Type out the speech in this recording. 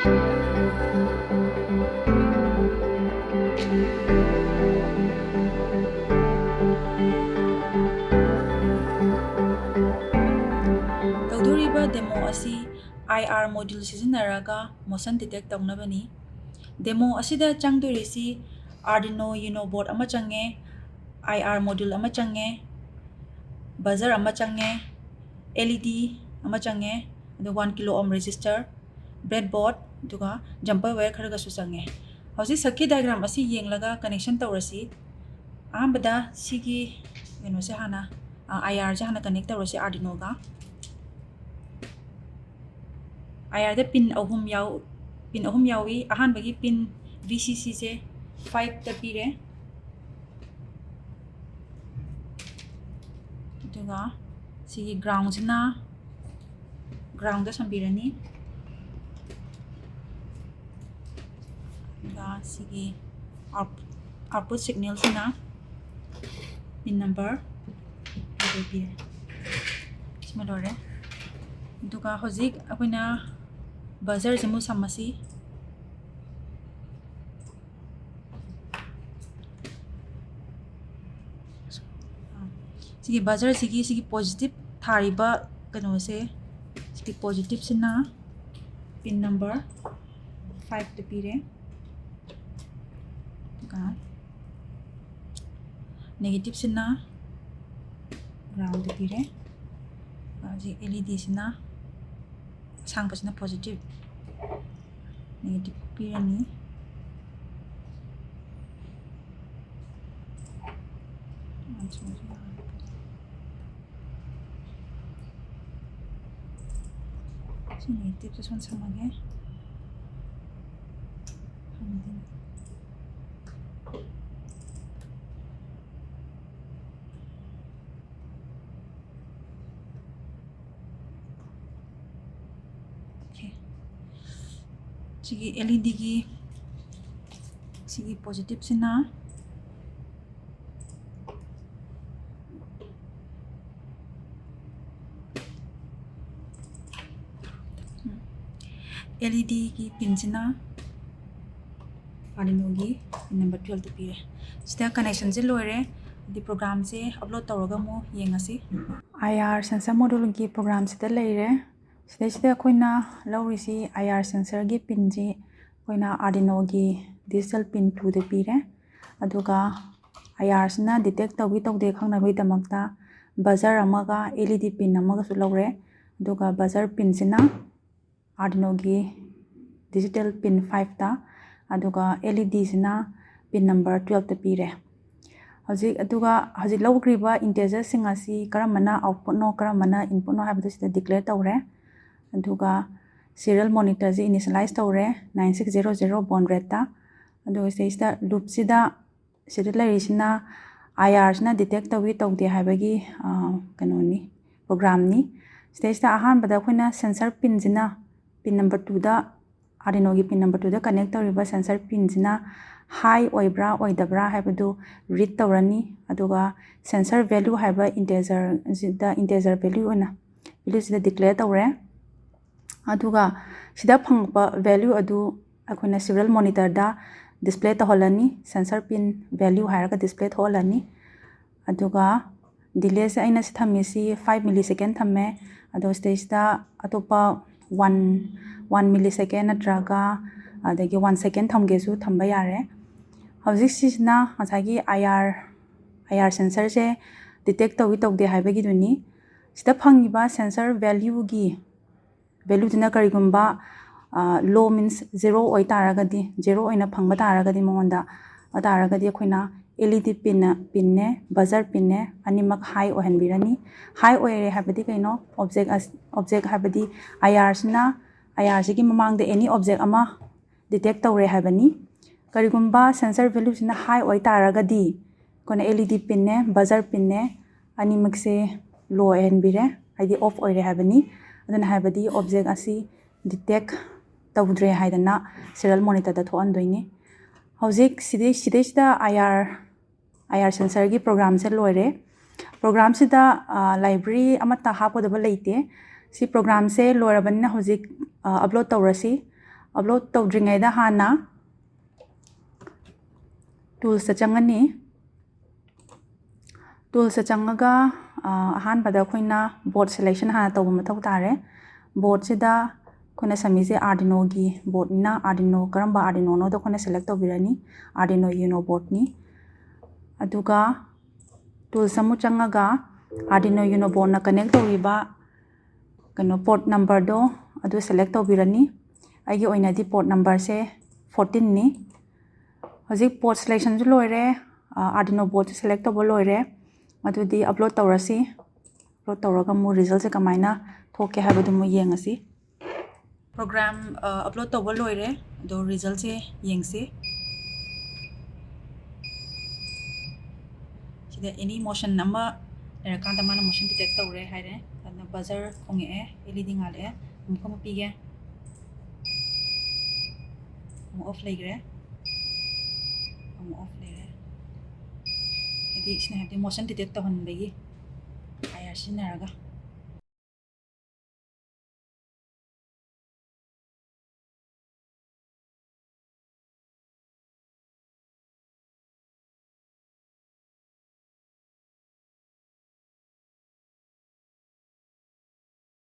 ꯇꯧꯗꯣꯔꯤꯕ demo ꯑꯁꯤ IR ꯃꯣꯗ꯭ꯌꯨꯜ ꯁꯤꯖꯤꯟꯅꯔꯒ motion detect ꯇꯧꯅꯕꯅꯤ꯫ Demo ꯑꯁꯤꯗ ꯆꯪꯗꯣꯔꯤꯁꯤ Arduino Uno ꯕꯣꯔꯗ ꯑꯃ ꯆꯪꯉꯦ, IR ꯃꯣꯗ꯭ꯌꯨꯜ ꯑꯃ ꯆꯪꯉꯦ, ꯕꯖꯔ ꯑꯃ ꯆꯪꯉꯦ, LED ꯑꯃ ꯆꯪꯉꯦ, ꯑꯗꯨ 1 kilo ohm resistor, breadboard, ꯑꯗꯨꯒ jumper wire ꯈꯔꯒꯁꯨ ꯆꯪꯉꯦ꯫ ꯍꯧꯖꯤꯛ circuit diagram ꯑꯁꯤ ꯌꯦꯡꯂꯒ connection ꯇꯧꯔꯁꯤ꯫ ꯑꯍꯥꯟꯕꯗ ꯁꯤꯒꯤ ꯀꯩꯅꯣꯁꯦ ꯍꯥꯟꯅ IR ꯁꯦ ꯍꯥꯟꯅ connect ꯇꯧꯔꯁꯤ Arduino ꯒ꯫ IR ꯗ pin ꯑꯍꯨꯝ ꯌꯥꯎꯏ꯫ ꯑꯍꯥꯟꯕꯒꯤ pin VCC ꯁꯦ 5 ꯇ ꯄꯤꯔꯦ꯫ ꯑꯗꯨꯒ ꯁꯤꯒꯤ groundꯁꯤꯅ groundꯗ ꯁꯝꯕꯤꯔꯅꯤ꯫ ꯑꯗꯨꯒ ꯁꯤꯒꯤ output signalꯁꯤꯅ pin number 2 ꯄꯤꯔꯦ꯫ ꯁꯤꯃ ꯂꯣꯏꯔꯦ꯫ ꯑꯗꯨꯒ ꯍꯧꯖꯤꯛ ꯑꯩꯈꯣꯏꯅ ꯕꯖꯔꯁꯤ ꯑꯃꯨꯛ ꯁꯝꯃꯁꯤ꯫ ꯁꯤꯒꯤ ꯕꯖꯔꯁꯤꯒꯤ ꯁꯤꯒꯤ ꯄꯣꯖꯤꯇꯤꯚ ꯊꯥꯔꯤꯕ ꯀꯩꯅꯣꯁꯦ, ꯁꯤꯒꯤ ꯄꯣꯖꯤꯇꯤꯚꯁꯤꯅ pin number 5 ꯇ ꯄꯤꯔꯦ꯫ ꯑꯗꯨꯒ ꯅꯦꯒꯦꯇꯤꯚꯁꯤꯅ groundꯗ ꯄꯤꯔꯦ꯫ ꯍꯧꯖꯤꯛ LED ꯁꯤꯅ ꯑꯁꯥꯡꯕꯁꯤꯅ ꯄꯣꯖꯤꯇꯤꯚ, ꯅꯦꯒꯦꯇꯤꯚ ꯄꯤꯔꯅꯤ꯫ ꯁꯤ ꯅꯦꯒꯦꯇꯤꯚꯁꯦ ꯁꯣꯝ ꯁꯝꯃꯒꯦ꯫ ꯁꯤꯒꯤ LEDꯒꯤ ꯁꯤꯒꯤ ꯄꯣꯖꯤꯇꯤꯚꯁꯤꯅ LEDꯒꯤ ꯄꯤꯟꯁꯤꯅ Arduinoꯒꯤ pin number 12 ꯇ ꯄꯤꯔꯦ꯫ ꯁꯤꯗ ꯀꯅꯦꯛꯁꯟꯁꯦ ꯂꯣꯏꯔꯦ꯫ ꯑꯗꯤ ꯄ꯭ꯔꯣꯒ꯭ꯔꯥꯝꯁꯦ ꯑꯞꯂꯣꯗ ꯇꯧꯔꯒ ꯑꯃꯨꯛ ꯌꯦꯡꯉꯁꯤ꯫ IR ꯁꯦꯟꯁꯔ ꯃꯣꯗ꯭ꯌꯨꯜꯒꯤ ꯄ꯭ꯔꯣꯒ꯭ꯔꯥꯝꯁꯤꯗ ꯂꯩꯔꯦ꯫ ꯁꯤꯗꯩꯁꯤꯗ ꯑꯩꯈꯣꯏꯅ ꯂꯧꯔꯤꯁꯤ IR ꯁꯦꯟꯁꯔꯒꯤ ꯄꯤꯟꯁꯤ ꯑꯩꯈꯣꯏꯅ Arduinoꯒꯤ ꯗꯤꯖꯤꯇꯦꯜ ꯄꯤꯟ 2 ꯗ ꯄꯤꯔꯦ꯫ ꯑꯗꯨꯒ IRꯁꯤꯅ ꯗꯤꯇꯦꯛ ꯇꯧꯏ ꯇꯧꯗꯦ ꯈꯪꯅꯕꯒꯤꯗꯃꯛꯇ ꯕꯖꯔ ꯑꯃꯒ LED ꯄꯤꯟ ꯑꯃꯒꯁꯨ ꯂꯧꯔꯦ꯫ ꯑꯗꯨꯒ ꯕꯖꯔ ꯄꯤꯟꯁꯤꯅ Arduinoꯒꯤ ꯗꯤꯖꯤꯇꯦꯜ ꯄꯤꯟ 5 ꯇ, ꯑꯗꯨꯒ LEDꯁꯤꯅ pin number 12 ꯇ ꯄꯤꯔꯦ꯫ ꯍꯧꯖꯤꯛ ꯂꯧꯈ꯭ꯔꯤꯕ ꯏꯟꯇꯦꯖꯔꯁꯤꯡ ꯑꯁꯤ ꯀꯔꯝꯕꯅ ꯑꯥꯎꯠꯄꯨꯠꯅꯣ ꯀꯔꯝꯕꯅ ꯏꯟꯄꯨꯠꯅꯣ ꯍꯥꯏꯕꯗꯨ ꯁꯤꯗ ꯗꯤꯀ꯭ꯂꯦꯌꯔ ꯇꯧꯔꯦ꯫ ꯑꯗꯨꯒ ꯁꯤꯔꯤꯌꯦꯜ ꯃꯣꯅꯤꯇꯔꯁꯤ ꯏꯅꯤꯁꯤꯌꯦꯂꯥꯏꯖ ꯇꯧꯔꯦ 9600 ꯕꯣꯟ ꯔꯦꯠꯇ꯫ ꯑꯗꯨꯒ ꯁꯤꯗꯩꯁꯤꯗ ꯂꯨꯞꯁꯤꯗ ꯁꯤꯗ ꯂꯩꯔꯤꯁꯤꯅ IRꯁꯤꯅ ꯗꯤꯇꯦꯛ ꯇꯧꯏ ꯇꯧꯗꯦ ꯍꯥꯏꯕꯒꯤ ꯀꯩꯅꯣꯅꯤ, ꯄ꯭ꯔꯣꯒ꯭ꯔꯥꯝꯅꯤ꯫ ꯁꯤꯗꯩꯁꯤꯗ ꯑꯍꯥꯟꯕꯗ ꯑꯩꯈꯣꯏꯅ ꯁꯦꯟꯁꯔ ꯄꯤꯟꯁꯤꯅ pin number 2 ꯗ, Arduinoꯒꯤ pin number 2 ꯗ ꯀꯅꯦꯛ ꯇꯧꯔꯤꯕ ꯁꯦꯟꯁꯔ ꯄꯤꯟꯁꯤꯅ ꯍꯥꯏ ꯑꯣꯏꯕ꯭ꯔꯥ ꯑꯣꯏꯗꯕ꯭ꯔꯥ ꯍꯥꯏꯕꯗꯨ ꯔꯤꯗ ꯇꯧꯔꯅꯤ꯫ ꯑꯗꯨꯒ ꯁꯦꯟꯁꯔ ꯚꯦꯂꯨ ꯍꯥꯏꯕ ꯏꯟꯇꯦꯖꯔ ꯚꯦꯂꯨꯁꯤꯗ ꯗꯤꯀ꯭ꯂꯦꯌꯔ ꯇꯧꯔꯦ꯫ ꯑꯗꯨꯒ ꯁꯤꯗ ꯐꯪꯕ ꯚꯦꯂꯨ ꯑꯗꯨ ꯑꯩꯈꯣꯏꯅ ꯁꯤꯔꯤꯌꯦꯜ ꯃꯣꯅꯤꯇꯔꯗ ꯗꯤꯁꯄ꯭ꯂꯦ ꯇꯧꯍꯜꯂꯅꯤ꯫ ꯁꯦꯟꯁꯔ ꯄꯤꯟ ꯚꯦꯂꯨ ꯍꯥꯏꯔꯒ ꯗꯤꯁꯄ꯭ꯂꯦ ꯊꯣꯛꯍꯜꯂꯅꯤ꯫ ꯑꯗꯨꯒ ꯗꯤꯂꯦꯁꯦ ꯑꯩꯅ ꯊꯝꯃꯤꯁꯤ 5 ꯃꯤꯂꯤꯁꯦꯀꯦꯟ ꯊꯝꯃꯦ꯫ ꯑꯗꯣ ꯁꯤꯗꯩꯁꯤꯗ ꯑꯇꯣꯞꯄ 1 ꯃꯤꯂꯤꯁꯦꯀꯦꯟ ꯅꯠꯇ꯭ꯔꯒ ꯑꯗꯒꯤ 1 ꯁꯦꯀꯦꯟ ꯊꯝꯒꯦꯁꯨ ꯊꯝꯕ ꯌꯥꯔꯦ꯫ ꯍꯧꯖꯤꯛ ꯁꯤꯁꯤꯅ ꯉꯁꯥꯏꯒꯤ IR ꯁꯦꯟꯁꯔꯁꯦ ꯗꯤꯇꯦꯛ ꯇꯧꯏ ꯇꯧꯗꯦ ꯍꯥꯏꯕꯒꯤꯗꯨꯅꯤ꯫ ꯁꯤꯗ ꯐꯪꯉꯤꯕ ꯁꯦꯟꯁꯔ ꯚꯦꯂꯨꯗꯨꯅ ꯀꯔꯤꯒꯨꯝꯕ ꯂꯣ ꯃꯤꯟꯁ 0 ꯑꯣꯏꯇꯥꯔꯒꯗꯤ, 0 ꯑꯣꯏꯅ ꯐꯪꯕ ꯇꯥꯔꯒꯗꯤ ꯃꯉꯣꯟꯗ ꯑꯗꯨꯇꯥꯔꯒꯗꯤ ꯑꯩꯈꯣꯏꯅ LED ꯄꯤꯟꯅꯦ ꯕꯖꯔ ꯄꯤꯟꯅꯦ ꯑꯅꯤꯃꯛ ꯍꯥꯏ ꯑꯣꯏꯍꯟꯕꯤꯔꯅꯤ꯫ ꯍꯥꯏ ꯑꯣꯏꯔꯦ ꯍꯥꯏꯕꯗꯤ ꯀꯩꯅꯣ? ꯑꯣꯕꯖꯦꯛ ꯍꯥꯏꯕꯗꯤ IRꯁꯤꯒꯤ ꯃꯃꯥꯡꯗ ꯑꯦꯅꯤ ꯑꯣꯕꯖꯦꯛ ꯑꯃ ꯗꯤꯇꯦꯛ ꯇꯧꯔꯦ ꯍꯥꯏꯕꯅꯤ꯫ ꯀꯔꯤꯒꯨꯝꯕ ꯁꯦꯟꯁꯔ ꯚꯦꯂꯨꯁꯤꯅ ꯍꯥꯏ ꯑꯣꯏꯇꯥꯔꯒꯗꯤ ꯑꯩꯈꯣꯏꯅ LED ꯄꯤꯟꯅꯦ ꯕꯖꯔ ꯄꯤꯟꯅꯦ ꯑꯅꯤꯃꯛꯁꯦ ꯂꯣ ꯑꯣꯏꯍꯟꯕꯤꯔꯦ, ꯍꯥꯏꯗꯤ ꯑꯣꯐ ꯑꯣꯏꯔꯦ ꯍꯥꯏꯕꯅꯤ꯫ ꯑꯗꯨꯅ ꯍꯥꯏꯕꯗꯤ ꯑꯣꯕꯖꯦꯛ ꯑꯁꯤ ꯗꯤꯇꯦꯛ ꯇꯧꯗ꯭ꯔꯦ ꯍꯥꯏꯗꯅ ꯁꯤꯔꯤꯌꯦꯜ ꯃꯣꯅꯤꯇꯔꯗ ꯊꯣꯛꯍꯟꯗꯣꯏꯅꯤ꯫ ꯍꯧꯖꯤꯛ ꯁꯤꯗꯩꯁꯤꯗ IR ꯁꯦꯟꯁꯔꯒꯤ ꯄ꯭ꯔꯣꯒ꯭ꯔꯥꯝꯁꯦ ꯂꯣꯏꯔꯦ꯫ ꯄ꯭ꯔꯣꯒ꯭ꯔꯥꯝꯁꯤꯗ ꯂꯥꯏꯕ꯭ꯔꯦꯔꯤ ꯑꯃꯠꯇ ꯍꯥꯞꯀꯗꯕ ꯂꯩꯇꯦ꯫ ꯁꯤ ꯄ꯭ꯔꯣꯒ꯭ꯔꯥꯝꯁꯦ ꯂꯣꯏꯔꯕꯅꯤꯅ ꯍꯧꯖꯤꯛ ꯑꯞꯂꯣꯗ ꯇꯧꯔꯁꯤ꯫ upload tawdringayda hana tools ta changani tools ta changaga ahan bada khoina board selection hana tawba mathau tare board sida khoina samise Arduino gi board na Arduino karamba Arduino no da khoina select tawbirani Arduino Uno board ni aduga tools amu changaga Arduino Uno board na connect tawriba kano port number do adu select tawbirani aigi oina di port number se 14 ni hojik port selection ju loire Arduino board select tawba loire adu di upload tawrasi upload tawraga mu result se kamaina thoke habadu mu yengasi program upload tawba loire do result se yengsi sida any motion number erakanda mana motion detect tawre haire adna buzzer onge LED ngale mukam pige off legre off legre edi isna habdi motion detect tawhan begi ayar sinaraga